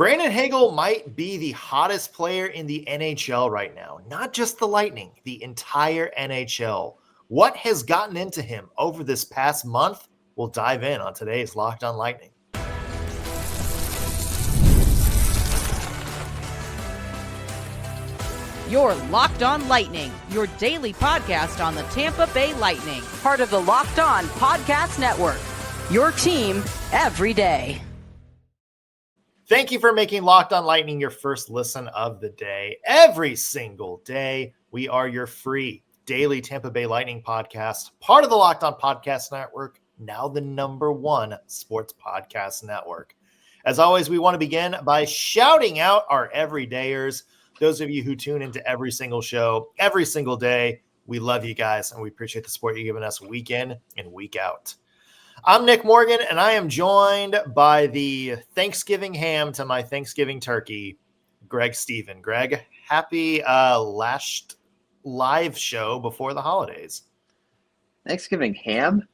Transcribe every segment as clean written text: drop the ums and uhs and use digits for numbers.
Brandon Hagel might be the hottest player in the NHL right now. Not just the Lightning, the entire NHL. What has gotten into him over this past month? We'll dive in on today's Locked On Lightning. You're Locked On Lightning, your daily podcast on the Tampa Bay Lightning. Part of the Locked On Podcast Network, your team every day. Thank you for making Locked On Lightning your first listen of the day. Every single day, we are your free daily Tampa Bay Lightning podcast, part of the Locked On Podcast Network, now the #1 sports podcast network. As always, we want to begin by shouting out our everydayers. Those of you who tune into every single show, every single day, we love you guys, and we appreciate the support you're giving us week in and week out. I'm Nick Morgan, and I am joined by the Thanksgiving ham to my Thanksgiving turkey, Greg Stephen. Greg, happy last live show before the holidays. Thanksgiving ham?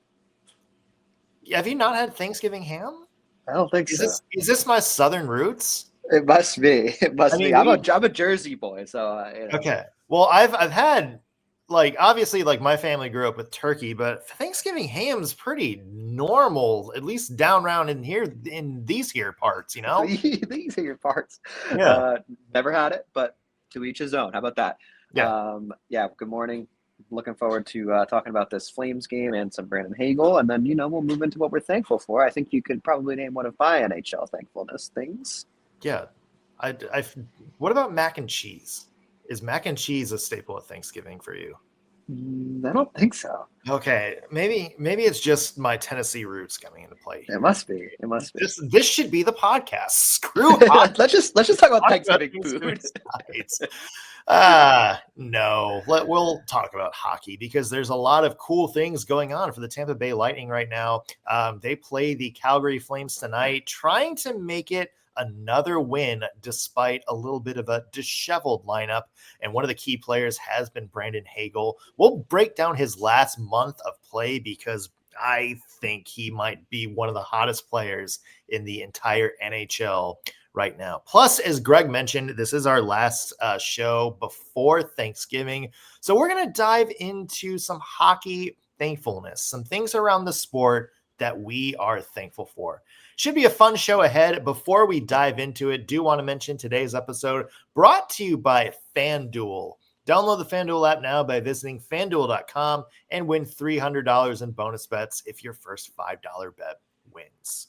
Have you not had Thanksgiving ham? I don't think so. Is this my Southern roots? It must be. It must be. I'm a Jersey boy, so Okay. Well, I've had, like, obviously, like, my family grew up with turkey, but Thanksgiving ham's pretty normal, at least down around in these here parts, you know? These are your parts. Yeah. Never had it, but to each his own. How about that? Yeah. Good morning. Looking forward to talking about this Flames game and some Brandon Hagel, and then, we'll move into what we're thankful for. I think you could probably name one of my NHL thankfulness things. Yeah. What about mac and cheese? Is mac and cheese a staple of Thanksgiving for you? I don't think so. Okay. Maybe it's just my Tennessee roots coming into play here. It must be. This should be the podcast. Screw let's just talk about Thanksgiving food. No. We'll talk about hockey because there's a lot of cool things going on for the Tampa Bay Lightning right now. They play the Calgary Flames tonight, trying to make it another win despite a little bit of a disheveled lineup. And one of the key players has been Brandon Hagel. We'll break down his last month of play because I think he might be one of the hottest players in the entire NHL right now. Plus, as Greg mentioned, this is our last show before Thanksgiving. So we're going to dive into some hockey thankfulness, some things around the sport that we are thankful for. Should be a fun show ahead. Before we dive into it, do want to mention today's episode brought to you by FanDuel. Download the FanDuel app now by visiting FanDuel.com and win $300 in bonus bets if your first $5 bet wins.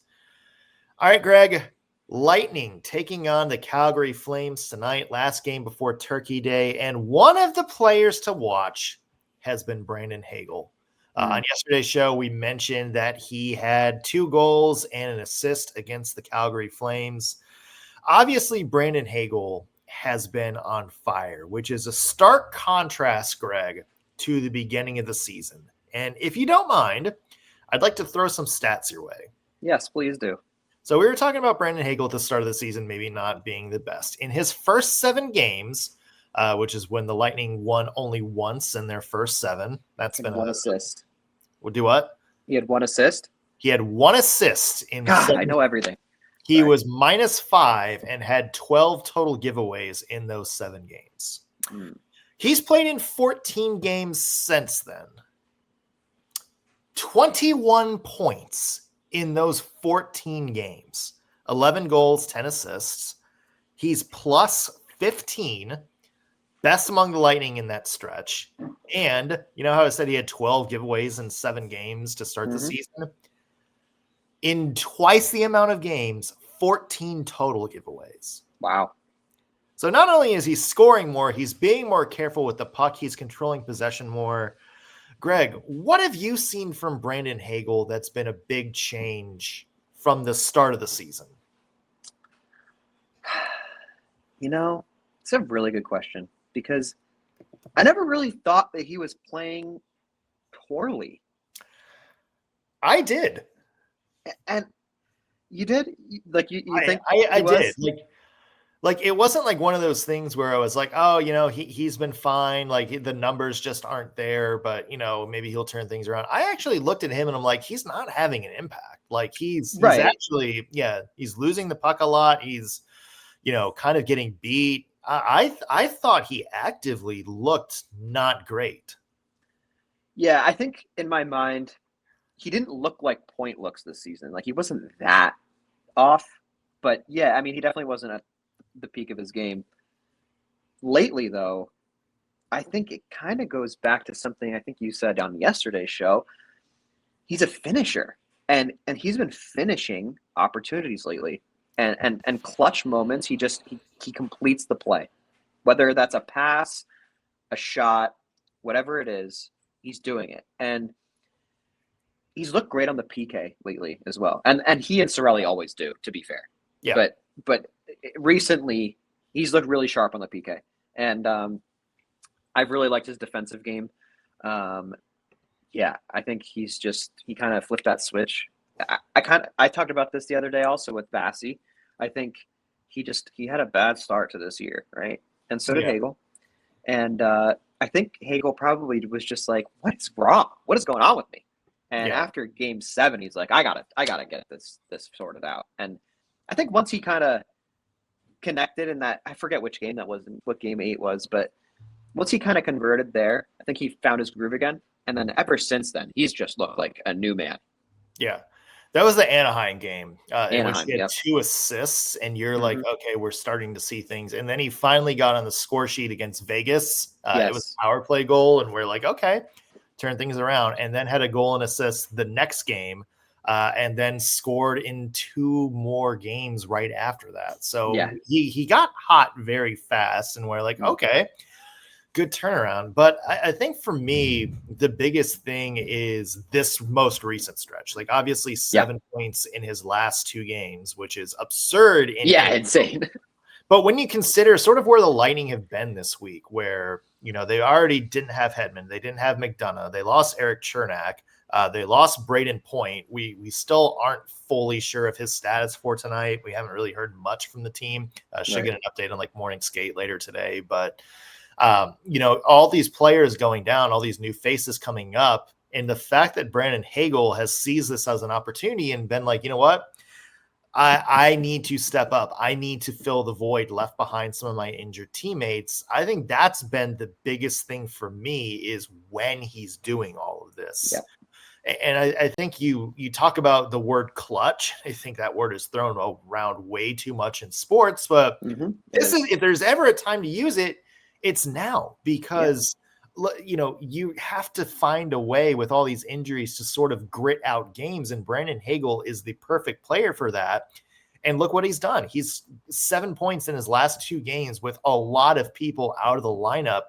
All right, Greg. Lightning taking on the Calgary Flames tonight, last game before Turkey Day, and one of the players to watch has been Brandon Hagel. On yesterday's show, we mentioned that he had 2 goals and an assist against the Calgary Flames. Obviously, Brandon Hagel has been on fire, which is a stark contrast, Greg, to the beginning of the season. And if you don't mind, I'd like to throw some stats your way. Yes, please do. So we were talking about Brandon Hagel at the start of the season maybe not being the best. In his first 7 games, which is when the Lightning won only once in their first 7. That's been one assist. We'll do what? He had 1 assist? He had 1 assist in God, I know everything. He was -5 and had 12 total giveaways in those 7 games. He's played in 14 games since then. 21 points in those 14 games. 11 goals, 10 assists. He's +15. Best among the Lightning in that stretch. And you know how I said he had 12 giveaways in 7 games to start the season? In twice the amount of games, 14 total giveaways. Wow. So not only is he scoring more, he's being more careful with the puck. He's controlling possession more. Greg, what have you seen from Brandon Hagel that's been a big change from the start of the season? It's a really good question. Because I never really thought that he was playing poorly. I did. And you did? Like, you think I did. Like, it wasn't like one of those things where I was like, oh, he's been fine. Like, the numbers just aren't there, but, maybe he'll turn things around. I actually looked at him and I'm like, he's not having an impact. Like, he's actually, he's losing the puck a lot. He's kind of getting beat. I thought he actively looked not great. Yeah, I think in my mind, he didn't look like Point looks this season. Like he wasn't that off, but yeah, I mean, he definitely wasn't at the peak of his game. Lately, though, I think it kind of goes back to something I think you said on yesterday's show. He's a finisher, and he's been finishing opportunities lately, and clutch moments. He completes the play, whether that's a pass, a shot, whatever it is, he's doing it, and he's looked great on the PK lately as well. And he and Cirelli always do, to be fair. Yeah. But recently he's looked really sharp on the PK, and I've really liked his defensive game. Yeah, I think he kind of flipped that switch. I talked about this the other day also with Bassey. I think he had a bad start to this year, right? And so did Hagel. And I think Hagel probably was just like, what is wrong? What is going on with me? And after game 7, he's like, I gotta get this sorted out. And I think once he kind of connected in that, I forget which game that was, what game 8 was, but once he kind of converted there, I think he found his groove again. And then ever since then, he's just looked like a new man. Yeah. That was the Anaheim game in which he had yep. 2 assists, and you're like, okay, we're starting to see things. And then he finally got on the score sheet against Vegas. It was a power play goal, and we're like, okay, turn things around. And then had a goal and assist the next game, and then scored in 2 more games right after that. So he got hot very fast, and we're like, okay, good turnaround. But I think for me, the biggest thing is this most recent stretch. Like obviously 7 points in his last 2 games, which is absurd. Insane. But when you consider sort of where the Lightning have been this week, where, they already didn't have Hedman, they didn't have McDonough, they lost Eric Chernak, they lost Braden Point. We still aren't fully sure of his status for tonight. We haven't really heard much from the team. Should get an update on like morning skate later today, but all these players going down, all these new faces coming up, and the fact that Brandon Hagel has seized this as an opportunity and been like, you know what, I need to step up. I need to fill the void left behind some of my injured teammates. I think that's been the biggest thing for me is when he's doing all of this. Yeah. And I think you talk about the word clutch. I think that word is thrown around way too much in sports, but this is, if there's ever a time to use it, it's now, because you have to find a way with all these injuries to sort of grit out games, and Brandon Hagel is the perfect player for that. And look what he's done. He's 7 points in his last 2 games with a lot of people out of the lineup.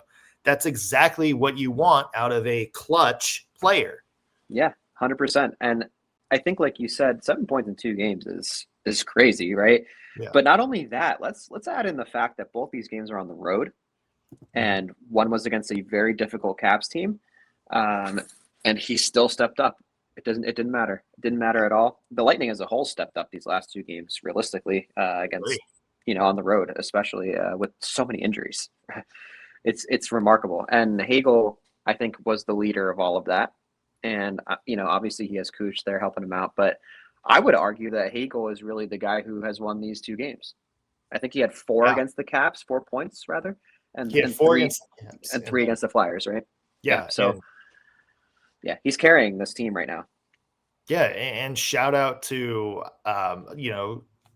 That's exactly what you want out of a clutch player. Yeah, 100%. And I think, like you said, 7 points in 2 games is crazy, right? Yeah. But not only that, let's add in the fact that both these games are on the road. And one was against a very difficult Caps team, and he still stepped up. It didn't matter. It didn't matter at all. The Lightning as a whole stepped up these last 2 games, realistically, against on the road, especially with so many injuries. It's remarkable. And Hagel, I think, was the leader of all of that. And obviously he has Kuch there helping him out, but I would argue that Hagel is really the guy who has won these 2 games. I think he had 4 against the Caps, 4 points rather. And 4 against the Caps, and 3 against the Flyers, right? Yeah. So, he's carrying this team right now. Yeah, and shout out to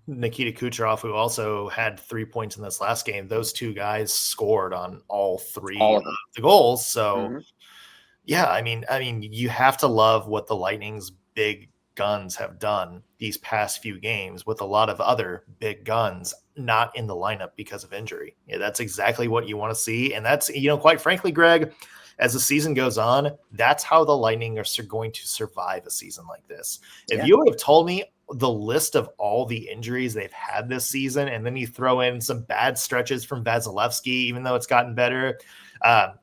Nikita Kucherov, who also had 3 points in this last game. Those 2 guys scored on all 3 of the goals. So, I mean, you have to love what the Lightning's big guns have done these past few games with a lot of other big guns not in the lineup because of injury. Yeah, that's exactly what you want to see. And that's, quite frankly, Greg, as the season goes on, that's how the Lightning are going to survive a season like this. If you would have told me the list of all the injuries they've had this season, and then you throw in some bad stretches from Vasilevsky, even though it's gotten better,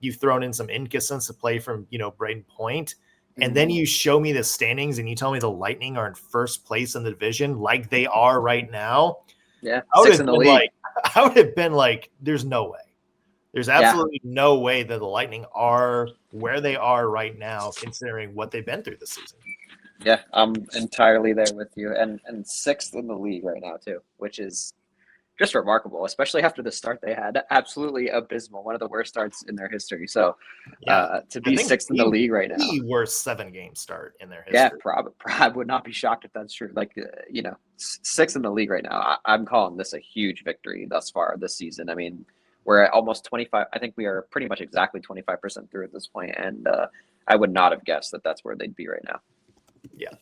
you've thrown in some inconsistent play from, Braden Point, and then you show me the standings and you tell me the Lightning are in first place in the division like they are right now. Yeah, 6 in the league. I would have been like, there's no way. There's absolutely no way that the Lightning are where they are right now, considering what they've been through this season. Yeah, I'm entirely there with you. And 6th in the league right now, too, which is just remarkable, especially after the start they had. Absolutely abysmal. One of the worst starts in their history. So to be sixth in the league right now. The worst 7-game start in their history. Yeah, I would not be shocked if that's true. Like, sixth in the league right now. I'm calling this a huge victory thus far this season. I mean, we're at almost 25. I think we are pretty much exactly 25% through at this point, and I would not have guessed that that's where they'd be right now. Yeah.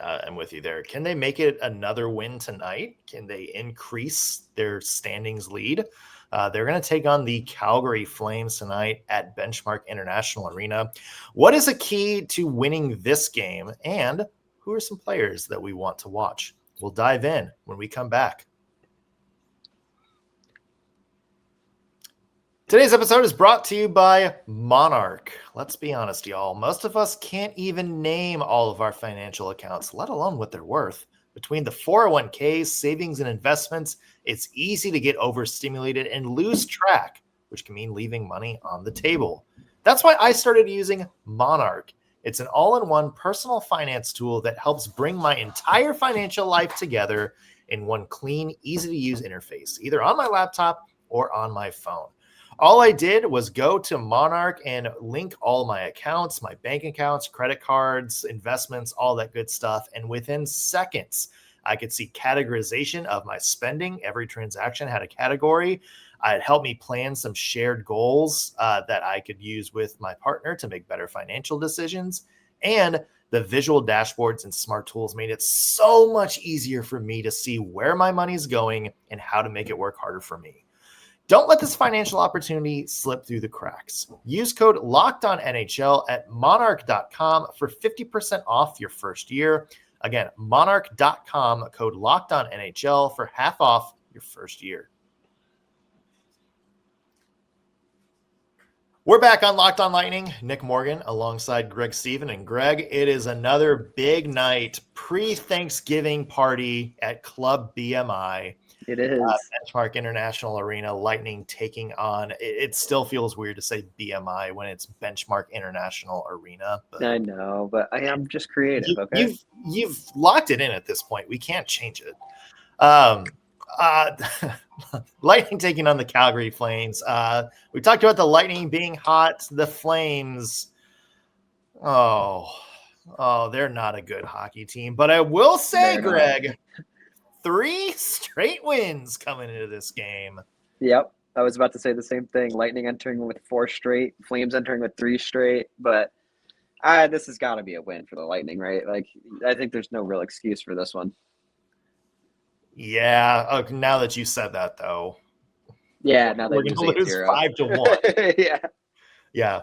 I'm with you there. Can they make it another win tonight? Can they increase their standings lead? They're going to take on the Calgary Flames tonight at Benchmark International Arena. What is a key to winning this game? And who are some players that we want to watch? We'll dive in when we come back. Today's episode is brought to you by Monarch. Let's be honest, y'all. Most of us can't even name all of our financial accounts, let alone what they're worth. Between the 401ks, savings, and investments, it's easy to get overstimulated and lose track, which can mean leaving money on the table. That's why I started using Monarch. It's an all-in-one personal finance tool that helps bring my entire financial life together in one clean, easy-to-use interface, either on my laptop or on my phone. All I did was go to Monarch and link all my accounts, my bank accounts, credit cards, investments, all that good stuff. And within seconds, I could see categorization of my spending. Every transaction had a category. It helped me plan some shared goals that I could use with my partner to make better financial decisions. And the visual dashboards and smart tools made it so much easier for me to see where my money's going and how to make it work harder for me. Don't let this financial opportunity slip through the cracks. Use code LOCKEDONNHL at monarch.com for 50% off your first year. Again, monarch.com, code LOCKEDONNHL for half off your first year. We're back on Locked On Lightning. Nick Morgan alongside Greg Stephen. And Greg, it is another big night, pre-Thanksgiving party at Club BMI. It is. Benchmark International Arena, Lightning taking on, it still feels weird to say BMI when it's Benchmark International Arena. But I know, but I am just creative, okay? You've locked it in at this point. We can't change it. Lightning taking on the Calgary Flames. We talked about the Lightning being hot. The Flames, they're not a good hockey team. But I will say, Greg, 3 straight wins coming into this game. Yep. I was about to say the same thing. Lightning entering with 4 straight, Flames entering with 3 straight. But this has got to be a win for the Lightning, right? Like, I think there's no real excuse for this one. Yeah. Now that you said that, though. Yeah. Now we're going to lose 5-1. Yeah. Yeah.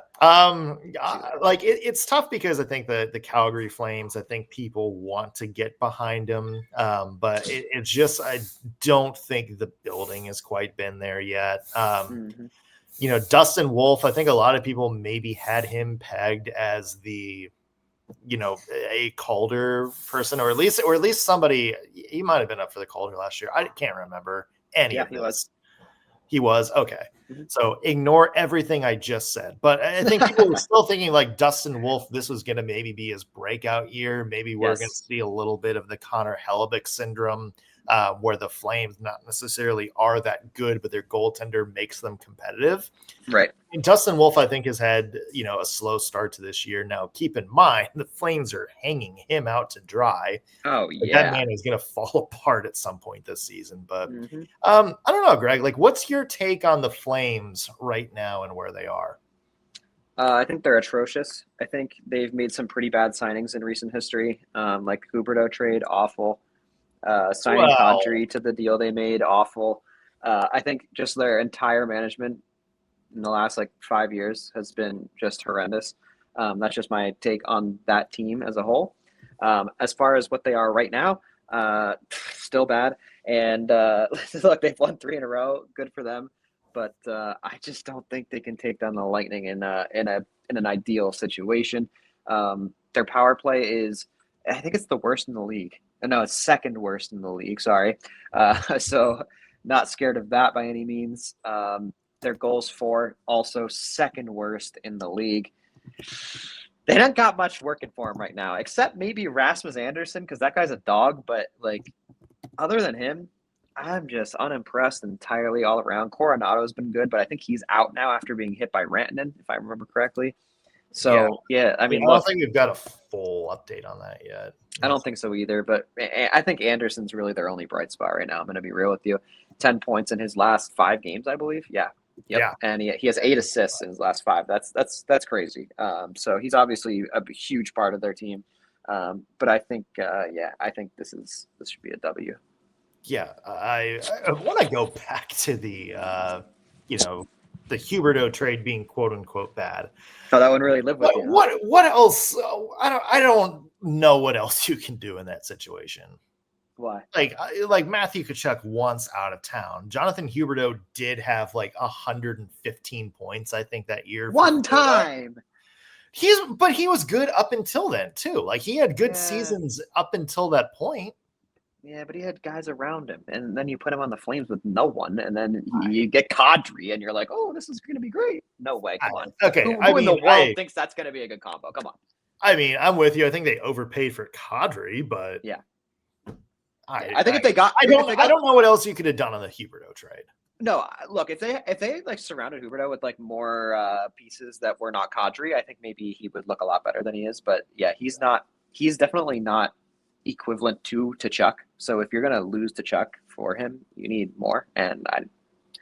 Like it's tough because I think the Calgary Flames, I think people want to get behind them. But it's just, I don't think the building has quite been there yet. Dustin Wolf, I think a lot of people maybe had him pegged as the, a Calder person, or at least somebody. He might have been up for the Calder last year. I can't remember any of this. He was okay. Mm-hmm. So ignore everything I just said. But I think people were still thinking like Dustin Wolf, this was going to maybe be his breakout year. Maybe we're going to see a little bit of the Connor McDavid syndrome, where the Flames not necessarily are that good, but their goaltender makes them competitive. Right. And Dustin Wolf, I think, has had, a slow start to this year. Now, keep in mind, the Flames are hanging him out to dry. Oh, yeah. That man is going to fall apart at some point this season. But I don't know, Greg, like, what's your take on the Flames right now and where they are? I think they're atrocious. I think they've made some pretty bad signings in recent history, like Huberdeau trade, awful. Signing Kadri to the deal they made, awful. I think just their entire management in the last 5 years has been just horrendous. That's just my take on that team as a whole. As far as what they are right now, still bad. And look, they've won 3 in a row. Good for them. But I just don't think they can take down the Lightning in an ideal situation. Their power play is, I think it's the worst in the league. No, it's second worst in the league. Sorry. So not scared of that by any means. Their goals for also second worst in the league. They don't got much working for them right now, except maybe Rasmus Andersson, because that guy's a dog. But other than him, I'm just unimpressed entirely all around. Coronado's been good, but I think he's out now after being hit by Rantanen, if I remember correctly. So, I mean, I don't think we've got a full update on that yet. I don't think so either, but I think Anderson's really their only bright spot right now. I'm going to be real with you. 10 points in his last 5 games, I believe. Yeah. Yep. Yeah. And he has 8 assists in his last 5. That's crazy. So he's obviously a huge part of their team. But I think, I think this should be a W. Yeah. I want to go back to the, the Huberdeau trade being quote unquote bad. Oh, that one really lived with you. What else? I don't know what else you can do in that situation. Why? Like Matthew Tkachuk once out of town. Jonathan Huberdeau did have like 115 points, I think, that year. One time. But he was good up until then too. Like he had good seasons up until that point. Yeah, but he had guys around him, and then you put him on the Flames with no one, and then you get Kadri, and you're like, "Oh, this is going to be great." No way, come on. Okay, who in the world thinks that's going to be a good combo? Come on. I mean, I'm with you. I think they overpaid for Kadri, but yeah, I think if they got, I don't know what else you could have done on the Huberdeau trade. No, look, if they like surrounded Huberdeau with like more pieces that were not Kadri, I think maybe he would look a lot better than he is. But yeah, he's definitely not equivalent to Tkachuk. So if you're going to lose Tkachuk for him, you need more. And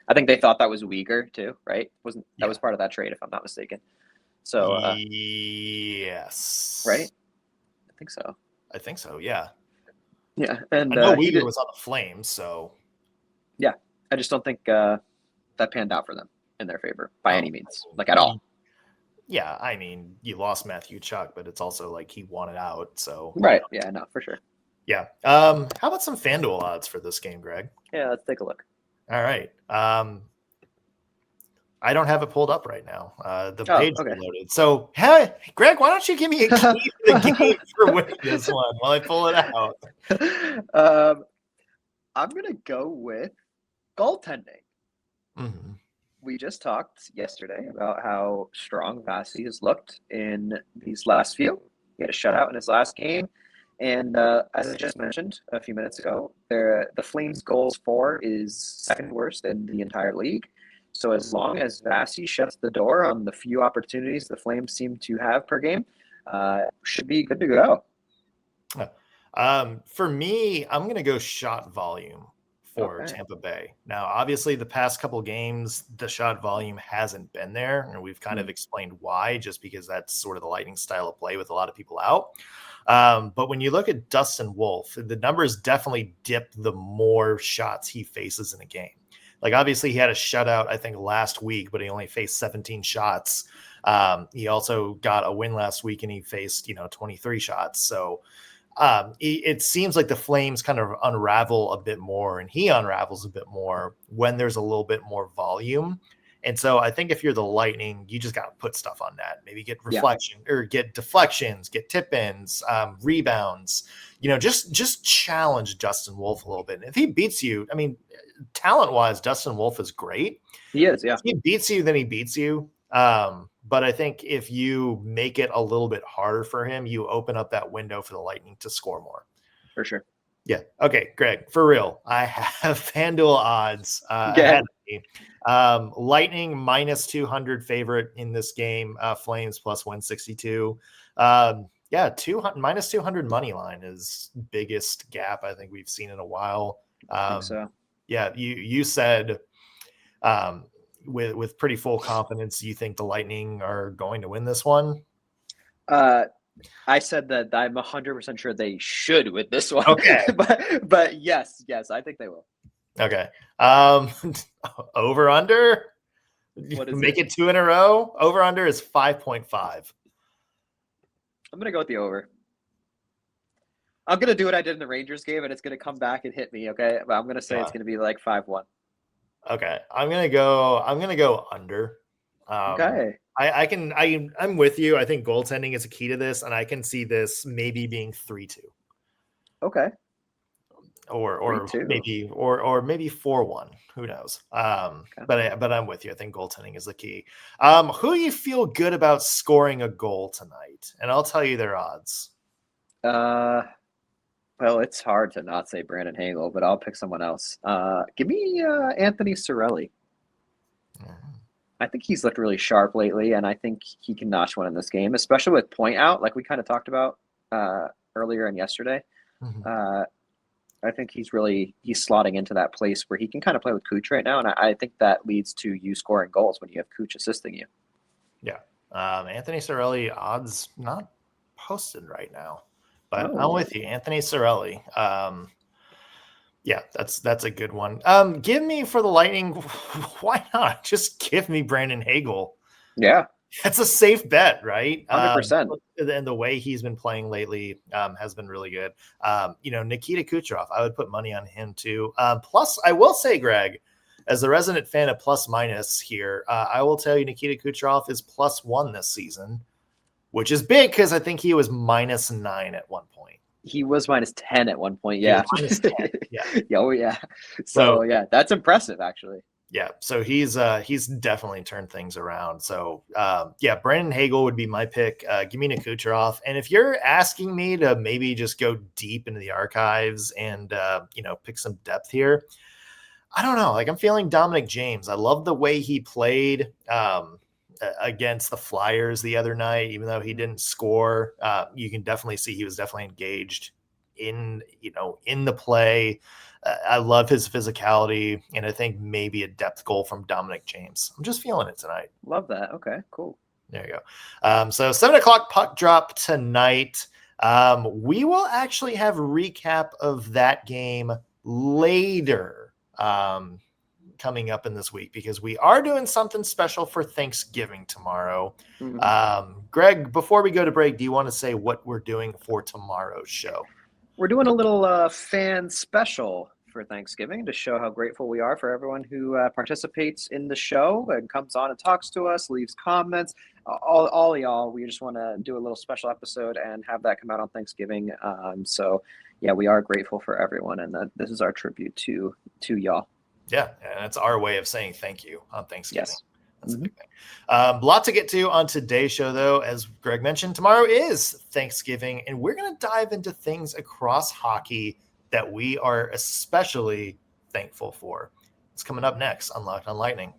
I think they thought that was Uyghur too, right? That was part of that trade, if I'm not mistaken. So yes, right? I think so. Yeah. Yeah, and I know Uyghur was on the Flames, so yeah, I just don't think that panned out for them in their favor by any means, like at all. Yeah, I mean, you lost Matthew Tkachuk, but it's also like he wanted out, so right. Yeah, no, for sure. Yeah. How about some FanDuel odds for this game, Greg? Yeah, let's take a look. All right. I don't have it pulled up right now. The page is loaded. So, hey, Greg, why don't you give me a key to the game for winning this one while I pull it out? I'm going to go with goaltending. Mm-hmm. We just talked yesterday about how strong Vasi has looked in these last few. He had a shutout in his last game. And as I just mentioned a few minutes ago, the Flames' goals for is second worst in the entire league. So as long as Vasi shuts the door on the few opportunities the Flames seem to have per game, should be good to go. For me, I'm going to go shot volume for Tampa Bay. Now, obviously, the past couple games, the shot volume hasn't been there, and we've kind of explained why, just because that's sort of the Lightning style of play with a lot of people out. But when you look at Dustin Wolf, the numbers definitely dip the more shots he faces in a game. Like, obviously, he had a shutout, I think, last week, but he only faced 17 shots. He also got a win last week, and he faced, 23 shots. So it seems like the Flames kind of unravel a bit more, and he unravels a bit more when there's a little bit more volume. And so I think if you're the Lightning, you just got to put stuff on that. Maybe get reflection or get deflections, get tip-ins, rebounds. Just challenge Dustin Wolf a little bit. And if he beats you, I mean, talent-wise, Dustin Wolf is great. He is, yeah. If he beats you, then he beats you. But I think if you make it a little bit harder for him, you open up that window for the Lightning to score more. For sure. Yeah. Okay, Greg, for real. I have FanDuel odds ahead of me. Lightning minus 200 favorite in this game. Flames plus 162. Minus 200 money line is biggest gap I think we've seen in a while. I think so. Yeah, you said with pretty full confidence you think the Lightning are going to win this one. I said that I'm 100% sure they should with this one. Okay. but yes, I think they will. Okay. Over under? Make it 2 in a row. Over under is 5.5. I'm going to go with the over. I'm going to do what I did in the Rangers game, and it's going to come back and hit me, okay? But I'm going to say it's going to be like 5-1. Okay. I'm going to go under. Okay. I'm with you. I think goaltending is a key to this, and I can see this maybe being 3-2. Okay. Or maybe 4-1. Who knows? But I'm with you. I think goaltending is the key. Who do you feel good about scoring a goal tonight? And I'll tell you their odds. Well, it's hard to not say Brandon Hagel, but I'll pick someone else. Give me Anthony Cirelli. I think he's looked really sharp lately, and I think he can notch one in this game, especially with point out, like we kind of talked about earlier and yesterday. I think he's slotting into that place where he can kind of play with Kuch right now, and I think that leads to you scoring goals when you have Kuch assisting you. Yeah. Anthony Cirelli, odds not posted right now, but I'm with you. Anthony Cirelli. Yeah, that's a good one. Give me for the Lightning. Why not? Just give me Brandon Hagel. Yeah. That's a safe bet, right? 100%. And the way he's been playing lately has been really good. Nikita Kucherov, I would put money on him too. Plus, I will say, Greg, as the resident fan of plus minus here, I will tell you Nikita Kucherov is +1 this season, which is big because I think he was -9 at one point. He was -10 at one point. Yeah. -10. Yeah. Oh, yeah. So, yeah, that's impressive, actually. Yeah. So he's definitely turned things around. So, Brandon Hagel would be my pick. Give me Kucherov. And if you're asking me to maybe just go deep into the archives and, pick some depth here, I don't know. Like, I'm feeling Dominic James. I love the way he played against the Flyers the other night, even though he didn't score. You can definitely see he was definitely engaged in the play. I love his physicality, and I think maybe a depth goal from Dominic James. I'm just feeling it tonight. Love that. Okay, cool. There you go. So 7:00 puck drop tonight. We will actually have a recap of that game later coming up in this week because we are doing something special for Thanksgiving tomorrow. Greg, before we go to break, do you want to say what we're doing for tomorrow's show? We're doing a little fan special for Thanksgiving to show how grateful we are for everyone who participates in the show and comes on and talks to us, leaves comments. All y'all, we just want to do a little special episode and have that come out on Thanksgiving. So, yeah, we are grateful for everyone, and this is our tribute to y'all. Yeah, and it's our way of saying thank you on Thanksgiving. Yes. That's a big thing. Lot to get to on today's show, though. As Greg mentioned, tomorrow is Thanksgiving, and we're going to dive into things across hockey that we are especially thankful for. It's coming up next on Locked on Lightning.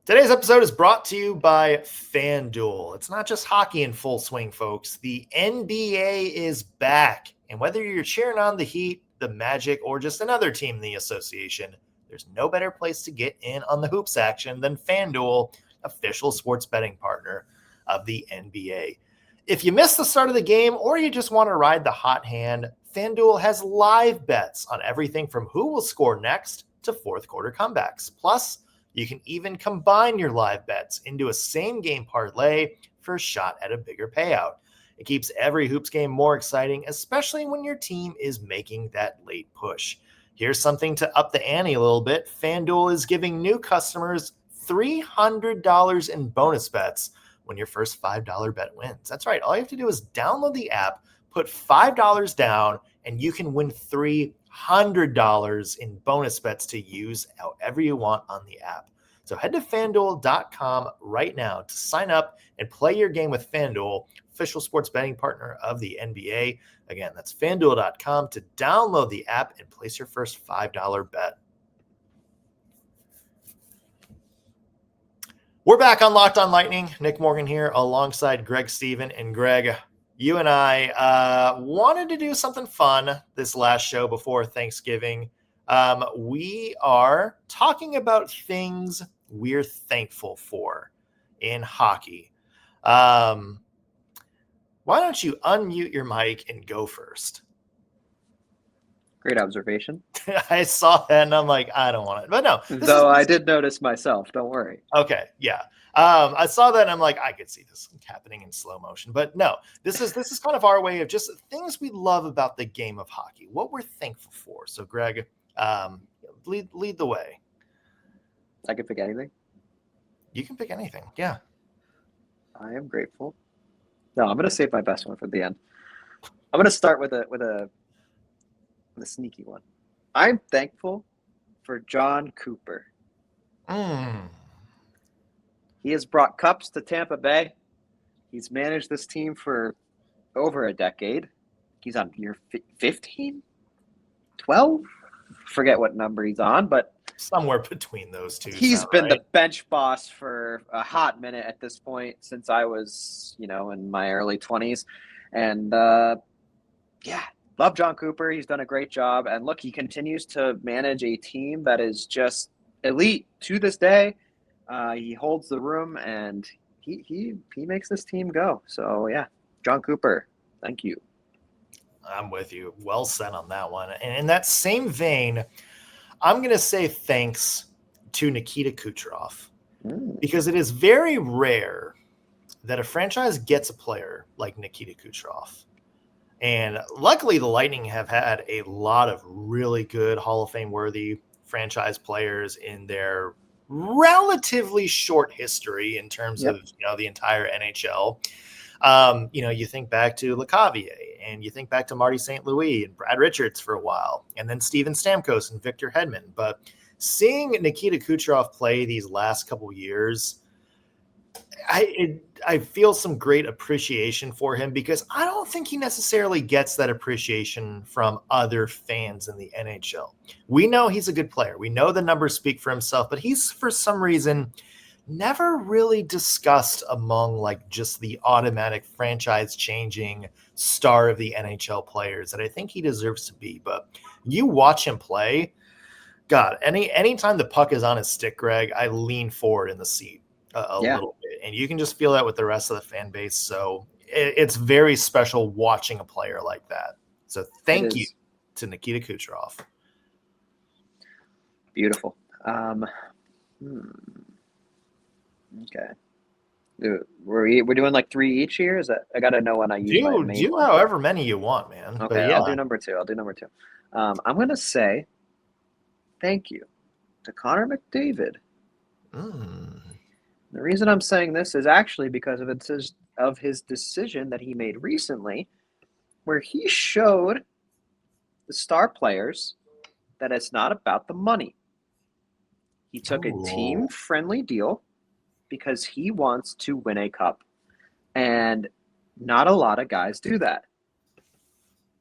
Today's episode is brought to you by FanDuel. It's not just hockey in full swing, folks. The NBA is back. And whether you're cheering on the Heat, the Magic, or just another team in the association, there's no better place to get in on the hoops action than FanDuel, official sports betting partner of the NBA. If you missed the start of the game or you just want to ride the hot hand, FanDuel has live bets on everything from who will score next to fourth quarter comebacks. Plus, you can even combine your live bets into a same game parlay for a shot at a bigger payout. It keeps every hoops game more exciting, especially when your team is making that late push. Here's something to up the ante a little bit. FanDuel is giving new customers $300 in bonus bets when your first $5 bet wins. That's right. All you have to do is download the app, put $5 down, and you can win $300 in bonus bets to use however you want on the app. So head to FanDuel.com right now to sign up and play your game with FanDuel, official sports betting partner of the NBA. Again, that's FanDuel.com to download the app and place your first $5 bet. We're back on Locked on Lightning. Nick Morgan here alongside Greg Stephen. And Greg, you and I wanted to do something fun this last show before Thanksgiving. We are talking about things we're thankful for in hockey. Why don't you unmute your mic and go first? Great observation. I saw that and I'm like, I don't want it. But no. I did notice myself. Don't worry. Okay. Yeah. I saw that and I'm like, I could see this happening in slow motion. But no, this is kind of our way of just things we love about the game of hockey, what we're thankful for. So, Greg, lead the way. I can pick anything. You can pick anything. Yeah. I am grateful. No, I'm going to save my best one for the end. I'm going to start with a sneaky one. I'm thankful for John Cooper. He has brought cups to Tampa Bay. He's managed this team for over a decade. He's on year 15, 12? Forget what number he's on, but somewhere between those two. He's been the bench boss for a hot minute at this point since I was, in my early 20s. And love John Cooper. He's done a great job. And look, he continues to manage a team that is just elite to this day. He holds the room and he makes this team go. So yeah, John Cooper, thank you. I'm with you. Well said on that one. And in that same vein, I'm going to say thanks to Nikita Kucherov because it is very rare that a franchise gets a player like Nikita Kucherov. And luckily, the Lightning have had a lot of really good Hall of Fame worthy franchise players in their relatively short history in terms of the entire NHL. You think back to LeCavier and you think back to Marty St. Louis and Brad Richards for a while, and then Steven Stamkos and Victor Hedman. But seeing Nikita Kucherov play these last couple years, I feel some great appreciation for him because I don't think he necessarily gets that appreciation from other fans in the NHL. We know he's a good player. We know the numbers speak for himself, but he's for some reason never really discussed among just the automatic franchise changing star of the NHL players that I think he deserves to be. But you watch him play, God, anytime the puck is on his stick, Greg, I lean forward in the seat a little bit, and you can just feel that with the rest of the fan base. So it's very special watching a player like that. So thank you to Nikita Kucherov. Beautiful. Okay. We're doing 3 each here? Is that I gotta know when I use my main do however many you want, man. Okay, I'll do number 2. I'm gonna say thank you to Connor McDavid. The reason I'm saying this is actually because of his decision that he made recently, where he showed the star players that it's not about the money. He took a team-friendly deal because he wants to win a cup. And not a lot of guys do that.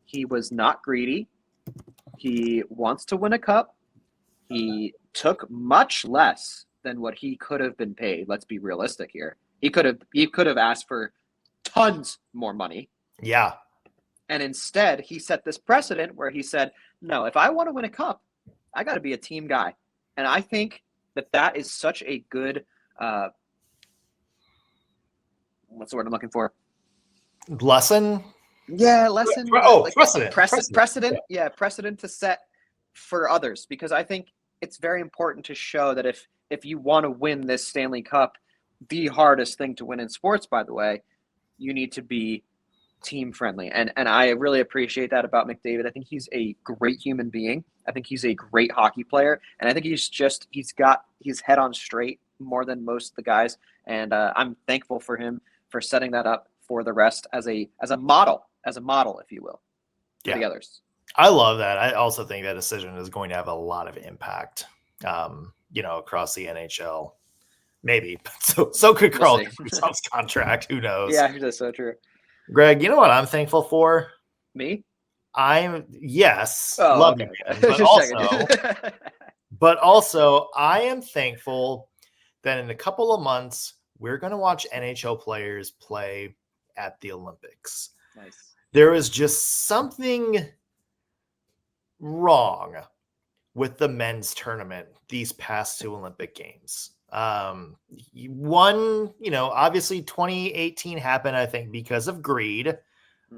He was not greedy. He wants to win a cup. He took much less than what he could have been paid. Let's be realistic here. He could have asked for tons more money. Yeah. And instead, he set this precedent where he said, no, if I want to win a cup, I got to be a team guy. And I think that is such a good what's the word I'm looking for? Lesson? Yeah, lesson. Precedent. Precedent. Yeah, precedent to set for others, because I think it's very important to show that if you want to win this Stanley Cup, the hardest thing to win in sports, by the way, you need to be team friendly. And I really appreciate that about McDavid. I think he's a great human being. I think he's a great hockey player. And I think he's got his head on straight more than most of the guys. And I'm thankful for him for setting that up for the rest as a model, if you will, for the others. I love that. I also think that decision is going to have a lot of impact, across the NHL. Maybe. So could Carl Kaprizov's contract. Who knows? Yeah, that's so true. Greg, you know what I'm thankful for? Me? Love okay. you, man. But also, I am thankful that in a couple of months, we're going to watch NHL players play at the Olympics. Nice. There is just something wrong with the men's tournament these past 2 Olympic Games. One, obviously 2018 happened, I think, because of greed.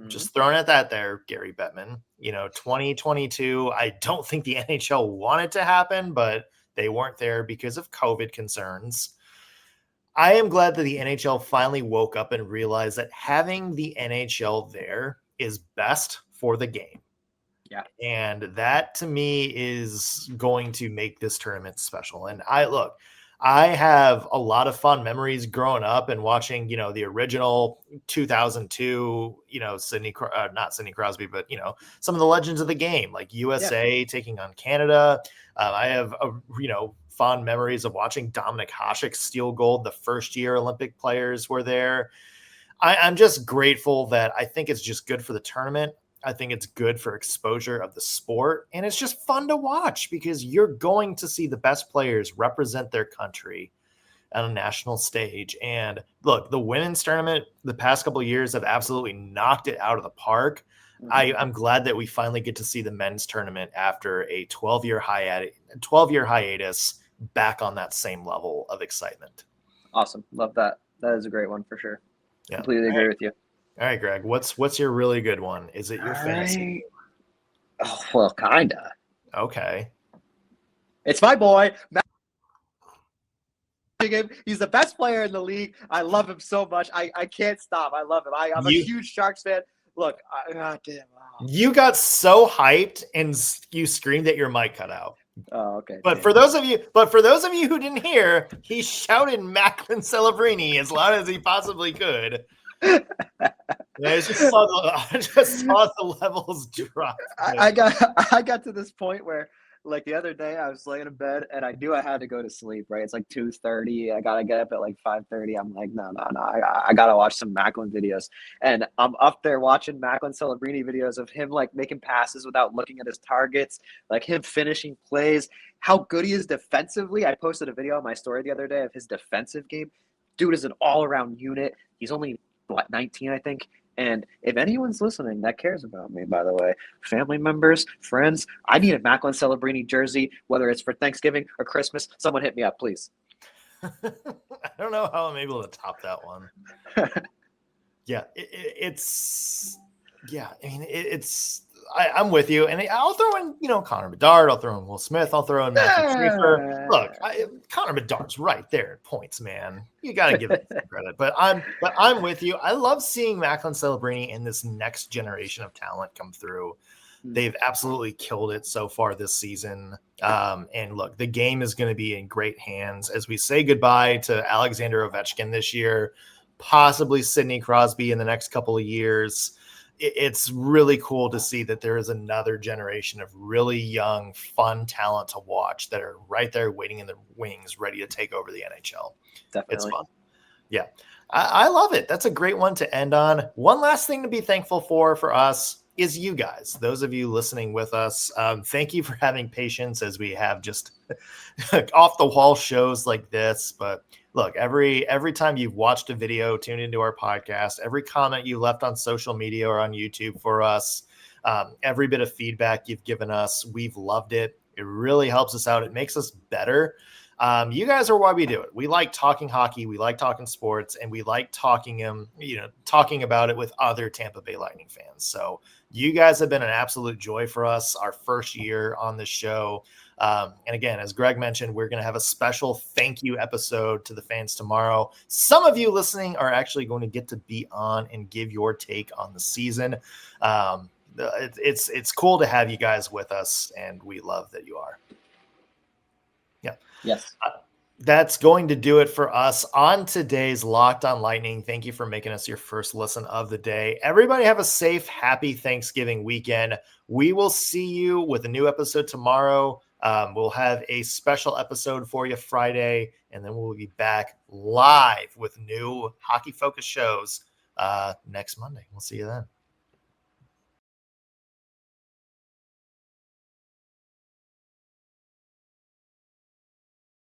Just throwing at that there, Gary Bettman. 2022, I don't think the NHL wanted to happen, but they weren't there because of COVID concerns. I am glad that the NHL finally woke up and realized that having the NHL there is best for the game. Yeah. And that to me is going to make this tournament special. And I have a lot of fun memories growing up and watching, the original 2002, not Sidney Crosby, but, some of the legends of the game, like USA taking on Canada. I have, fond memories of watching Dominic Hasek steal gold the first year Olympic players were there. I'm just grateful that I think it's just good for the tournament. I think it's good for exposure of the sport, and it's just fun to watch because you're going to see the best players represent their country on a national stage. And look, the women's tournament the past couple of years have absolutely knocked it out of the park. I'm glad that we finally get to see the men's tournament after a 12-year hiatus back on that same level of excitement. Awesome. Love that. That is a great one for sure. Yeah. Completely agree with you. All right, Greg, what's your really good one? Is it your fantasy? Oh, well, kinda. Okay. It's my boy, he's the best player in the league. I love him so much. I can't stop. I love him. I'm a huge Sharks fan. Look, damn. Oh. You got so hyped and you screamed that your mic cut out. Oh, okay. But for those of you who didn't hear, he shouted Macklin Celebrini as loud as he possibly could. I just saw the levels drop. I got to this point where, like, the other day I was laying in bed and I knew I had to go to sleep, right? It's like 2:30. I gotta get up at like 5:30. I'm like, no. I gotta watch some Macklin videos. And I'm up there watching Macklin Celebrini videos of him like making passes without looking at his targets, like him finishing plays, how good he is defensively. I posted a video on my story the other day of his defensive game. Dude is an all-around unit. He's only 19, I think. And if anyone's listening that cares about me, by the way, family members, friends, I need a Macklin Celebrini jersey, whether it's for Thanksgiving or Christmas. Someone hit me up, please. I don't know how I'm able to top that one. Yeah, I'm with you. And I'll throw in, Connor McDavid. I'll throw in Will Smith. I'll throw in Matthew Schaefer. Look, Connor McDavid's right there at points, man. You got to give him some credit. But I'm with you. I love seeing Macklin Celebrini and this next generation of talent come through. They've absolutely killed it so far this season. And look, the game is going to be in great hands as we say goodbye to Alexander Ovechkin this year, possibly Sidney Crosby in the next couple of years. It's really cool to see that there is another generation of really young, fun talent to watch that are right there waiting in the wings, ready to take over the NHL. Definitely. It's fun. Yeah, I love it. That's a great one to end on. One last thing to be thankful for us is you guys, those of you listening with us. Thank you for having patience as we have just off the wall shows like this. But look, every time you've watched a video, tuned into our podcast, every comment you left on social media or on YouTube for us, every bit of feedback you've given us, we've loved it. It really helps us out. It makes us better. You guys are why we do it. We like talking hockey. We like talking sports, and we like talking about it with other Tampa Bay Lightning fans. So you guys have been an absolute joy for us our first year on this show. And again, as Greg mentioned, we're going to have a special thank you episode to the fans tomorrow. Some of you listening are actually going to get to be on and give your take on the season. It's cool to have you guys with us, and we love that you are. Yeah. Yes. That's going to do it for us on today's Locked On Lightning. Thank you for making us your first listen of the day. Everybody have a safe, happy Thanksgiving weekend. We will see you with a new episode tomorrow. We'll have a special episode for you Friday, and then we'll be back live with new hockey-focused shows next Monday. We'll see you then.